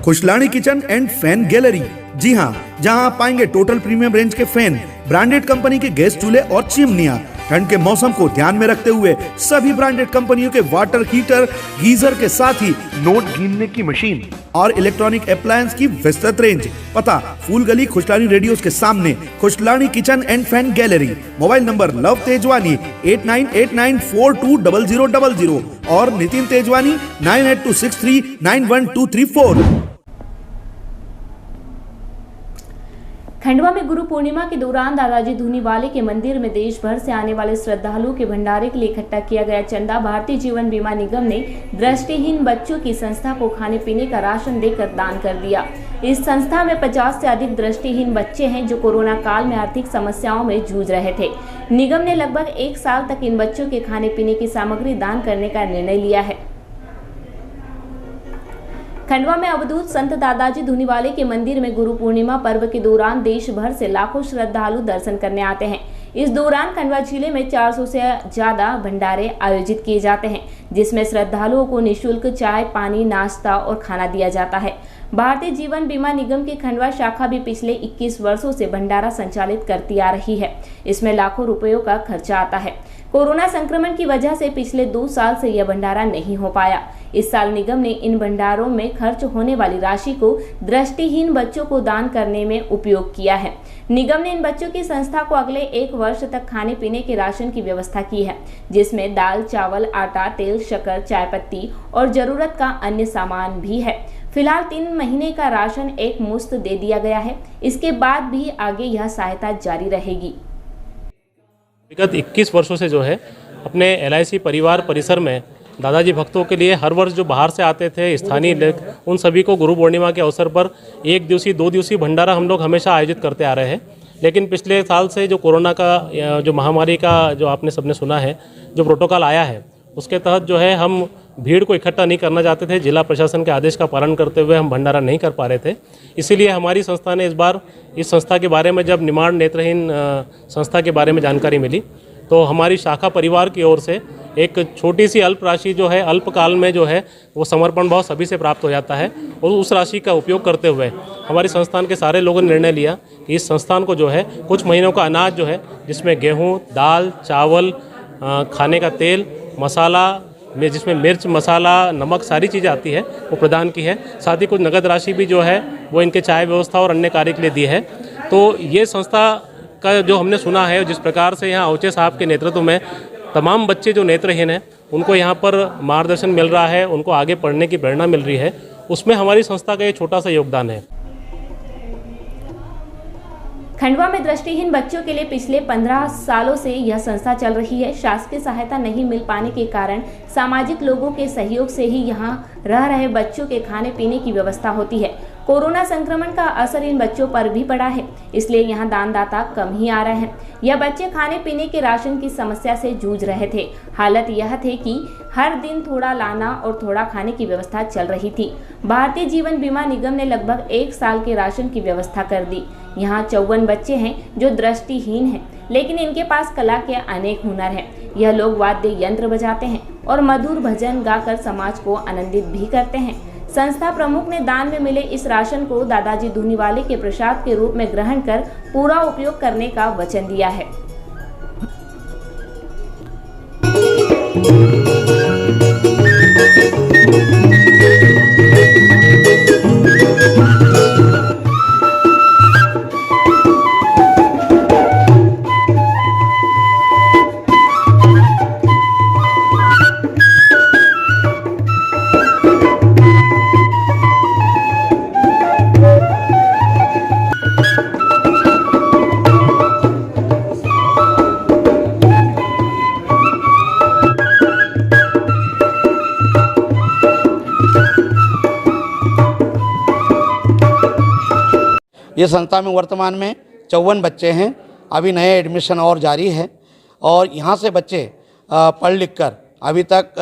Khushlani kitchen and fan gallery. जी हाँ, जहाँ आप पाएंगे टोटल प्रीमियम रेंज के फैन, ब्रांडेड कंपनी के गैस चूल्हे और चिमनियाँ। ठंड के मौसम को ध्यान में रखते हुए सभी ब्रांडेड कंपनियों के वाटर हीटर, गीजर के साथ ही नोट गिनने की मशीन और इलेक्ट्रॉनिक अप्लायंस की विस्तृत रेंज। पता फूल गली खुशलानी रेडियोस के सामने, Khushlani kitchen and fan gallery. Mobile number love Tejwani 8989420000 और नितिन तेजवानी 9826391234। खंडवा में गुरु पूर्णिमा के दौरान दादाजी धूनीवाले के मंदिर में देश भर से आने वाले श्रद्धालुओं के भंडारे के लिए इकट्ठा किया गया चंदा भारतीय जीवन बीमा निगम ने दृष्टिहीन बच्चों की संस्था को खाने पीने का राशन देकर दान कर दिया। इस संस्था में 50 से अधिक दृष्टिहीन बच्चे हैं जो कोरोना काल में आर्थिक समस्याओं में जूझ रहे थे। निगम ने लगभग 1 साल तक इन बच्चों के खाने पीने की सामग्री दान करने का निर्णय लिया है। खंडवा में अवधूत संत दादाजी धूनीवाले के मंदिर में गुरु पूर्णिमा पर्व के दौरान देश भर से लाखों श्रद्धालु दर्शन करने आते हैं। इस दौरान खंडवा जिले में 400 से ज्यादा भंडारे आयोजित किए जाते हैं, जिसमें श्रद्धालुओं को निःशुल्क चाय, पानी, नाश्ता और खाना दिया जाता है। भारतीय जीवन बीमा निगम की खंडवा शाखा भी पिछले 21 वर्षों से भंडारा संचालित करती आ रही है। इसमें लाखों रुपयों का खर्चा आता है। कोरोना संक्रमण की वजह से पिछले 2 साल से यह भंडारा नहीं हो पाया। इस साल निगम ने इन भंडारों में खर्च होने वाली राशि को दृष्टिहीन बच्चों को दान करने में उपयोग किया है। निगम ने इन बच्चों की संस्था को अगले 1 वर्ष तक खाने पीने के राशन की व्यवस्था की है, जिसमें दाल, चावल, आटा, तेल, शक्कर, चाय पत्ती और जरूरत का अन्य सामान भी है। फिलहाल 3 महीने का राशन एक मुश्त दे दिया गया है। इसके बाद भी आगे यह सहायता जारी रहेगी। विगत 21 वर्षों से जो है अपने LIC परिवार परिसर में दादाजी भक्तों के लिए हर वर्ष जो बाहर से आते थे स्थानीय लोग, उन सभी को गुरु पूर्णिमा के अवसर पर 1 दिवसीय 2 दिवसीय भंडारा हम लोग हमेशा आयोजित करते आ रहे हैं। लेकिन पिछले साल से जो कोरोना का जो महामारी का जो आपने सबने सुना है, जो प्रोटोकॉल आया है, उसके तहत जो है हम भीड़ को इकट्ठा नहीं करना चाहते थे। जिला प्रशासन के आदेश का पालन करते हुए हम भंडारा नहीं कर पा रहे थे। इसीलिए हमारी संस्था ने इस बार इस संस्था के बारे में जब निमाड़ नेत्रहीन संस्था के बारे में जानकारी मिली, तो हमारी शाखा परिवार की ओर से एक छोटी सी अल्प राशि जो है अल्पकाल में जो है वो समर्पण भाव सभी से प्राप्त हो जाता है, और उस राशि का उपयोग करते हुए हमारी संस्थान के सारे लोगों ने निर्णय लिया कि इस संस्थान को जो है कुछ महीनों का अनाज जो है, जिसमें गेहूँ, दाल, चावल, खाने का तेल, मसाला में जिसमें मिर्च, मसाला, नमक सारी चीज़ें आती है, वो प्रदान की है। साथ ही कुछ नगद राशि भी जो है वो इनके चाय व्यवस्था और अन्य कार्य के लिए दी है। तो ये संस्था का जो हमने सुना है, जिस प्रकार से यहाँ औचे साहब के नेतृत्व में तमाम बच्चे जो नेत्रहीन हैं उनको यहाँ पर मार्गदर्शन मिल रहा है, उनको आगे पढ़ने की प्रेरणा मिल रही है, उसमें हमारी संस्था का एक छोटा सा योगदान है। खंडवा में दृष्टिहीन बच्चों के लिए पिछले 15 सालों से यह संस्था चल रही है। शासकीय सहायता नहीं मिल पाने के कारण सामाजिक लोगों के सहयोग से ही यहाँ रह रहे बच्चों के खाने पीने की व्यवस्था होती है। कोरोना संक्रमण का असर इन बच्चों पर भी पड़ा है, इसलिए यहाँ दानदाता कम ही आ रहे हैं। यह बच्चे खाने पीने के राशन की समस्या से जूझ रहे थे। हालत यह थी कि हर दिन थोड़ा लाना और थोड़ा खाने की व्यवस्था चल रही थी। भारतीय जीवन बीमा निगम ने लगभग 1 साल के राशन की व्यवस्था कर दी। यहाँ 54 बच्चे हैं जो दृष्टिहीन हैं, लेकिन इनके पास कला के अनेक हुनर हैं। यह लोग वाद्य यंत्र बजाते हैं और मधुर भजन गाकर समाज को आनंदित भी करते हैं। संस्था प्रमुख ने दान में मिले इस राशन को दादाजी धूनीवाले के प्रसाद के रूप में ग्रहण कर पूरा उपयोग करने का वचन दिया है। ये संस्था में वर्तमान में 54 बच्चे हैं। अभी नए एडमिशन और जारी है, और यहाँ से बच्चे पढ़ लिख कर अभी तक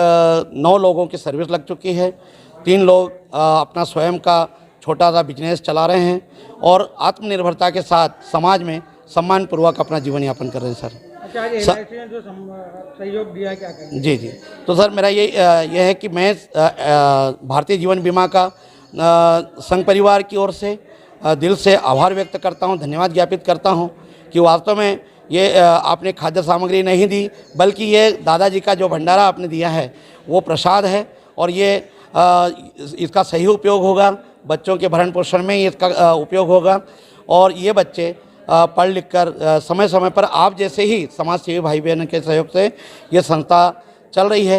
9 लोगों की सर्विस लग चुकी है। 3 लोग अपना स्वयं का छोटा सा बिजनेस चला रहे हैं और आत्मनिर्भरता के साथ समाज में सम्मानपूर्वक अपना जीवन यापन कर रहे हैं। सर जो सहयोग दिया क्या जी। तो सर मेरा ये है कि मैं भारतीय जीवन बीमा का संघ परिवार की ओर से दिल से आभार व्यक्त करता हूं, धन्यवाद ज्ञापित करता हूं कि वास्तव में ये आपने खाद्य सामग्री नहीं दी, बल्कि ये दादाजी का जो भंडारा आपने दिया है वो प्रसाद है और ये इसका सही उपयोग होगा, बच्चों के भरण पोषण में इसका उपयोग होगा और ये बच्चे पढ़ लिख कर समय समय पर आप जैसे ही समाज सेवी भाई बहनों के सहयोग से ये संस्था चल रही है।